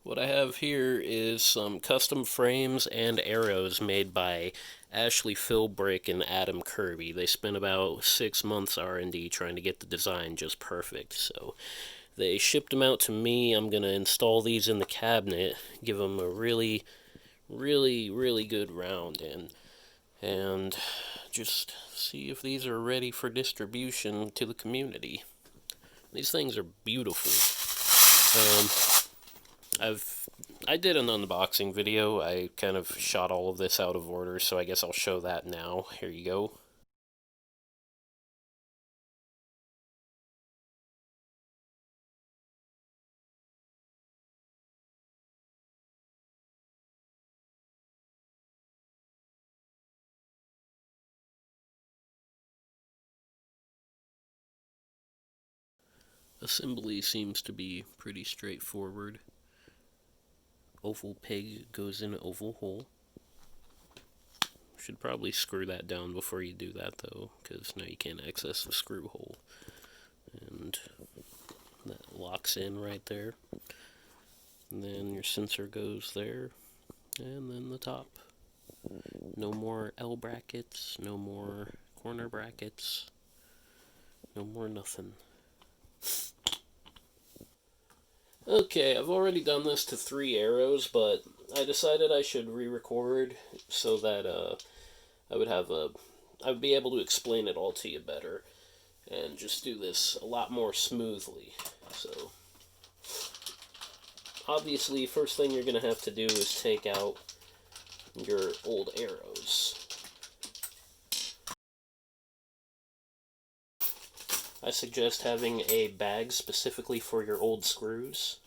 What I have here is some custom frames and arrows made by Ashley Philbrick and Adam Kirby. They spent about 6 months R&D trying to get the design just perfect. So they shipped them out to me. I'm going to install these in the cabinet, give them a really good round in, and just see if these are ready for distribution to the community. These things are beautiful. Um, I did an unboxing video. I kind of shot all of this out of order, so I guess I'll show that now. Here you go. Assembly seems to be pretty straightforward. Oval peg goes in an oval hole. Should probably screw that down before you do that though, because now you can't access the screw hole. And that locks in right there. And then your sensor goes there, and then the top. No more L brackets, no more corner brackets, no more nothing. Okay, I've already done this to 3 arrows, but I decided I should re-record so that I would be able to explain it all to you better and just do this a lot more smoothly. So obviously, first thing you're going to have to do is take out your old arrows. I suggest having a bag specifically for your old screws.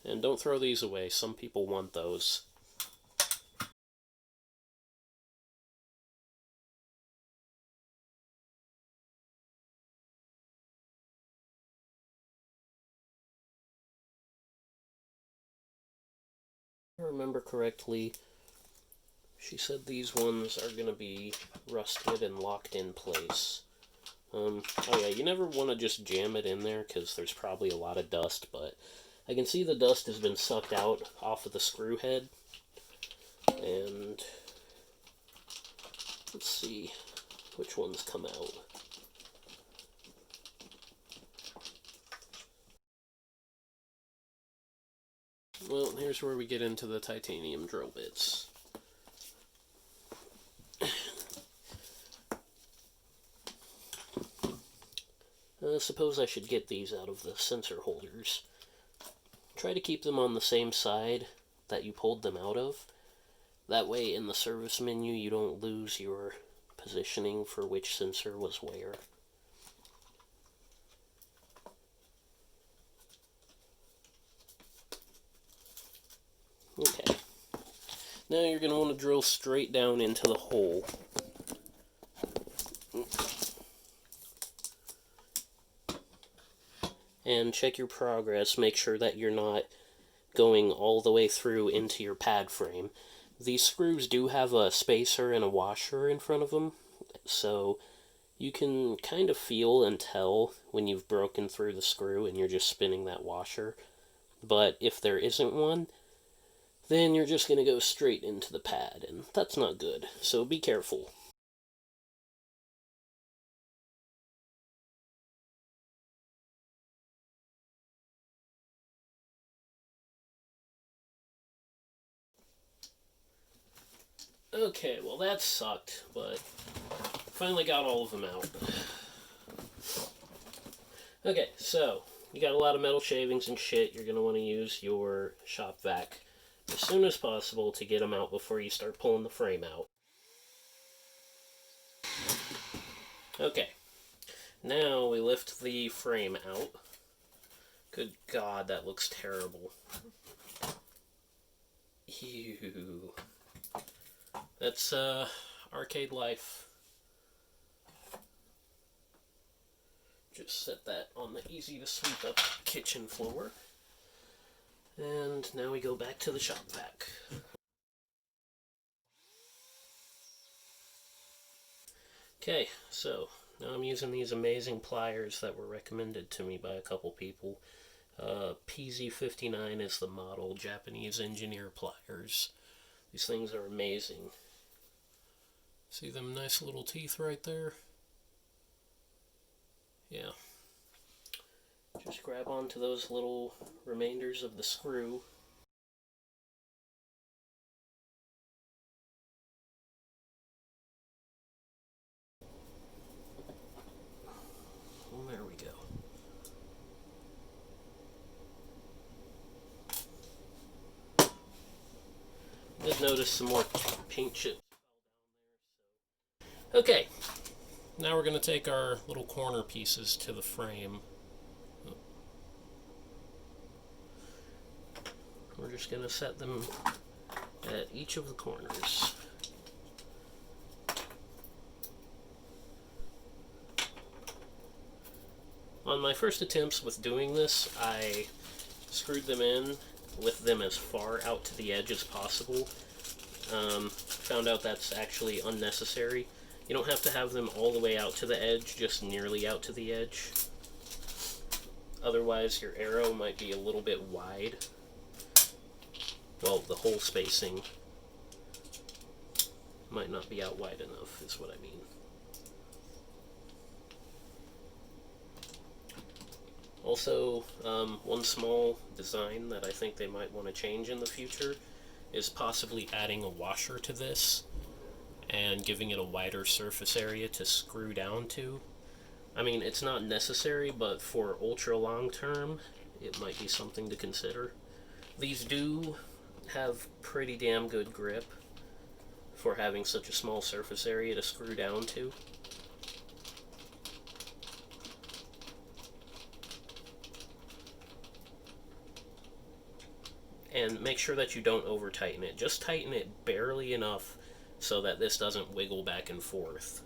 And don't throw these away, some people want those. If I remember correctly, she said these ones are going to be rusted and locked in place. Oh yeah, you never want to just jam it in there because there's probably a lot of dust, but I can see the dust has been sucked out off of the screw head. And let's see which ones come out. Well, here's where we get into the titanium drill bits. Suppose I should get these out of the sensor holders. Try to keep them on the same side that you pulled them out of. That way in the service menu you don't lose your positioning for which sensor was where. Okay. Now you're going to want to drill straight down into the hole. And check your progress. Make sure that you're not going all the way through into your pad frame. These screws do have a spacer and a washer in front of them, so you can kind of feel and tell when you've broken through the screw and you're just spinning that washer. But if there isn't one, then you're just going to go straight into the pad, and that's not good, so be careful. Okay, well that sucked, but finally got all of them out. Okay, so you got a lot of metal shavings and shit. You're going to want to use your shop vac as soon as possible to get them out before you start pulling the frame out. Okay, now we lift the frame out. Good God, that looks terrible. Ew. That's arcade life. Just set that on the easy to sweep up kitchen floor. And now we go back to the shop vac. Okay, so now I'm using these amazing pliers that were recommended to me by a couple people. PZ59 is the model, Japanese engineer pliers. These things are amazing. See them nice little teeth right there? Yeah. Just grab onto those little remainders of the screw. And there we go. Did notice some more paint chips. Okay, now we're going to take our little corner pieces to the frame. We're just going to set them at each of the corners. On my first attempts with doing this, I screwed them in with them as far out to the edge as possible. Found out that's actually unnecessary. You don't have to have them all the way out to the edge, just nearly out to the edge. Otherwise, your arrow might be a little bit wide. Well, the hole spacing might not be out wide enough, is what I mean. Also, one small design that I think they might want to change in the future is possibly adding a washer to this and giving it a wider surface area to screw down to. I mean, it's not necessary, but for ultra long term, it might be something to consider. These do have pretty damn good grip for having such a small surface area to screw down to. And make sure that you don't over tighten it. Just tighten it barely enough so that this doesn't wiggle back and forth.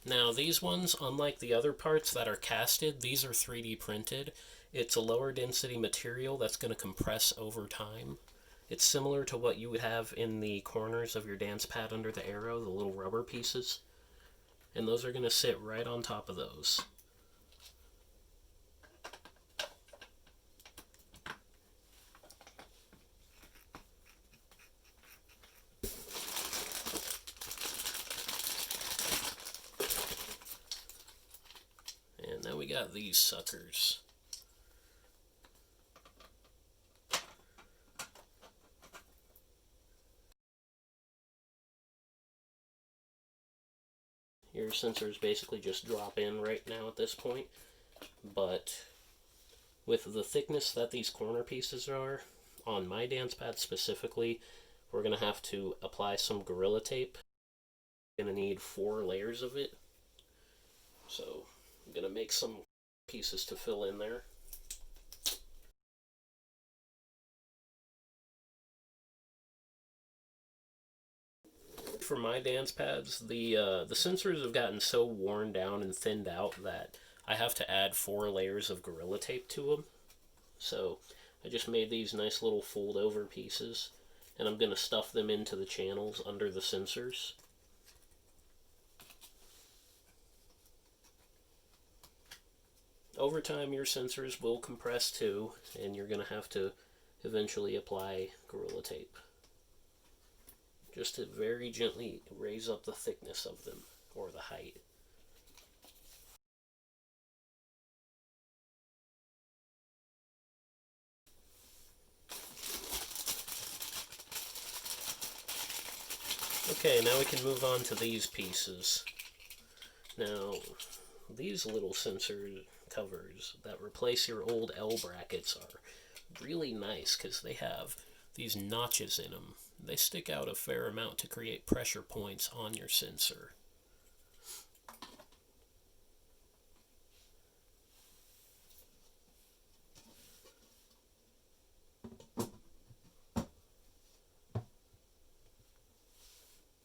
Now these ones, unlike the other parts that are casted, these are 3D printed. It's a lower density material that's going to compress over time. It's similar to what you would have in the corners of your dance pad under the arrow, the little rubber pieces. And those are going to sit right on top of those. And now we got these suckers. Your sensors basically just drop in right now at this point, but with the thickness that these corner pieces are, on my dance pad specifically, we're going to have to apply some Gorilla Tape. We're going to need 4 layers of it, so I'm going to make some pieces to fill in there. For my dance pads, the sensors have gotten so worn down and thinned out that I have to add 4 layers of Gorilla Tape to them. So I just made these nice little fold over pieces, and I'm going to stuff them into the channels under the sensors. Over time your sensors will compress too, and you're going to have to eventually apply Gorilla Tape, just to very gently raise up the thickness of them, or the height. Okay, now we can move on to these pieces. Now, these little sensor covers that replace your old L brackets are really nice because they have these notches in them. They stick out a fair amount to create pressure points on your sensor.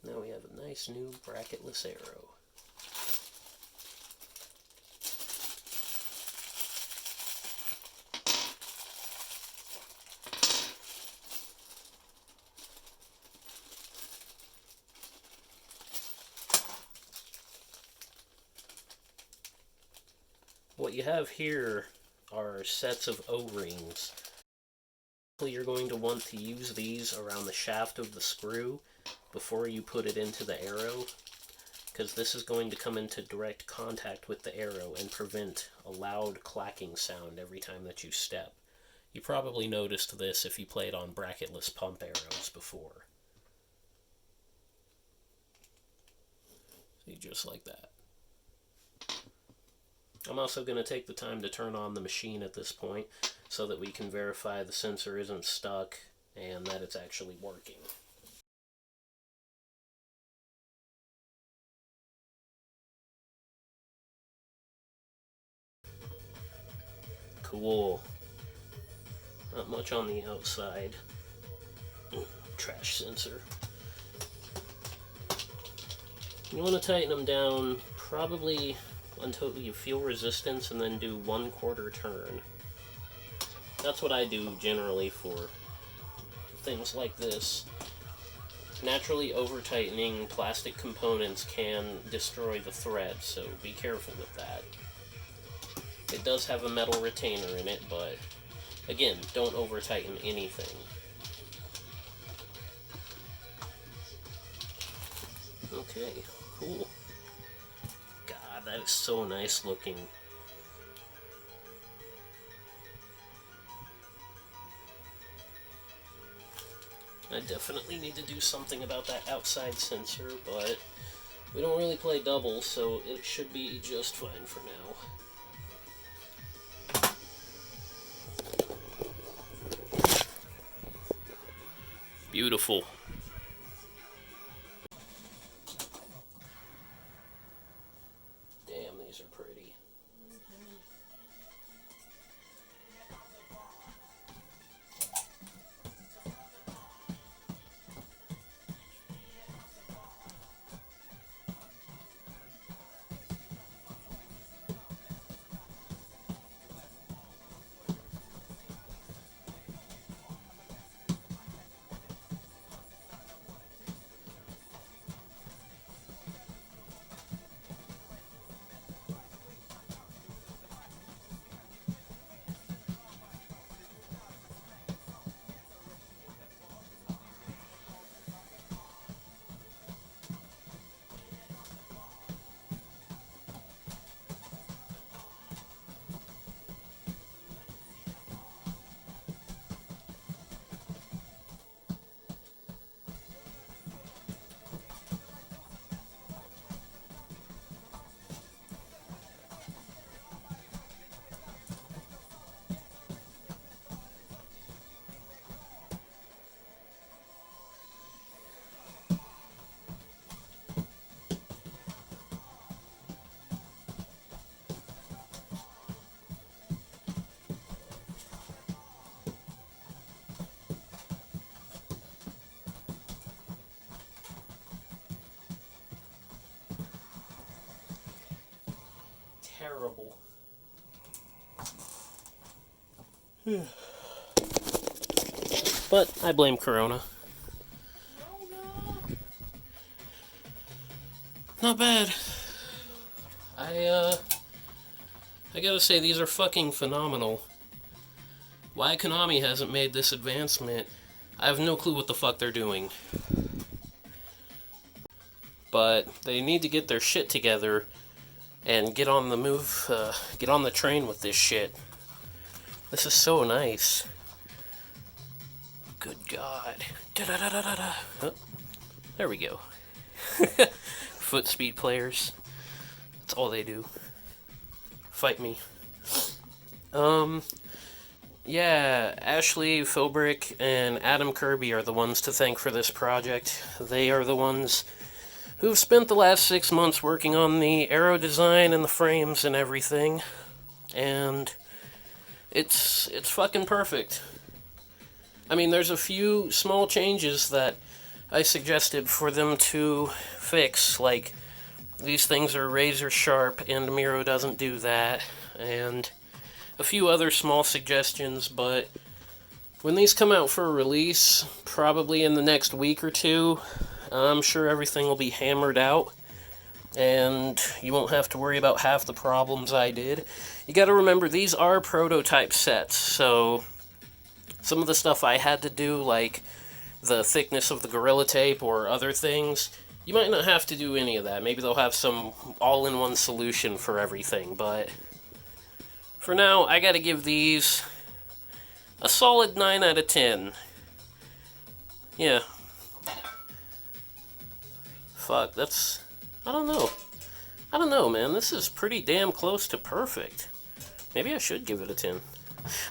Now we have a nice new bracketless arrow. what you have here are sets of O-rings. You're going to want to use these around the shaft of the screw before you put it into the arrow, because this is going to come into direct contact with the arrow and prevent a loud clacking sound every time that you step. You probably noticed this if you played on bracketless pump arrows before. See, just like that. I'm also going to take the time to turn on the machine at this point so that we can verify the sensor isn't stuck and that it's actually working. Cool. Not much on the outside. Trash sensor. You want to tighten them down probably until you feel resistance and then do 1/4 turn. That's what I do generally for things like this. Naturally over-tightening plastic components can destroy the thread, so be careful with that. It does have a metal retainer in it, but again, don't over-tighten anything. Okay, cool. God, that is so nice looking. I definitely need to do something about that outside sensor, but we don't really play doubles, so it should be just fine for now. Beautiful. Damn, these are pretty. Terrible. But I blame Corona. Not bad. I gotta say, these are fucking phenomenal. Why Konami hasn't made this advancement, I have no clue what the fuck they're doing. But they need to get their shit together and get on the move, get on the train with this shit. This is so nice. Good God. Da-da-da-da-da-da. Oh, there we go. Foot speed players. That's all they do. Fight me. Yeah, Ashley Philbrick and Adam Kirby are the ones to thank for this project. They are the ones who've spent the last 6 months working on the arrow design and the frames and everything. And it's fucking perfect. I mean, there's a few small changes that I suggested for them to fix, like these things are razor sharp and Miro doesn't do that, and a few other small suggestions, but when these come out for release, probably in the next week or two, I'm sure everything will be hammered out. and you won't have to worry about half the problems I did. You gotta remember, these are prototype sets, so some of the stuff I had to do, like the thickness of the Gorilla Tape or other things, you might not have to do any of that. Maybe they'll have some all-in-one solution for everything, but for now, I gotta give these a solid 9 out of 10. Yeah. Fuck, that's... I don't know, man. This is pretty damn close to perfect. Maybe I should give it a 10.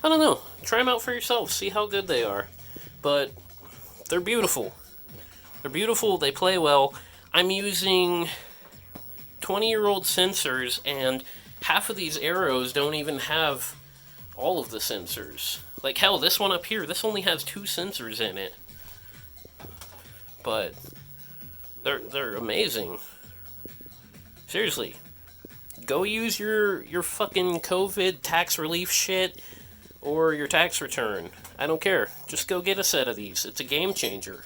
I don't know. Try them out for yourself. See how good they are. But they're beautiful. They're beautiful. They play well. I'm using 20-year-old sensors, and half of these arrows don't even have all of the sensors. Like, hell, this one up here, this only has 2 sensors in it. But they're amazing. Seriously. Go use your fucking COVID tax relief shit or your tax return. I don't care. Just go get a set of these. It's a game changer.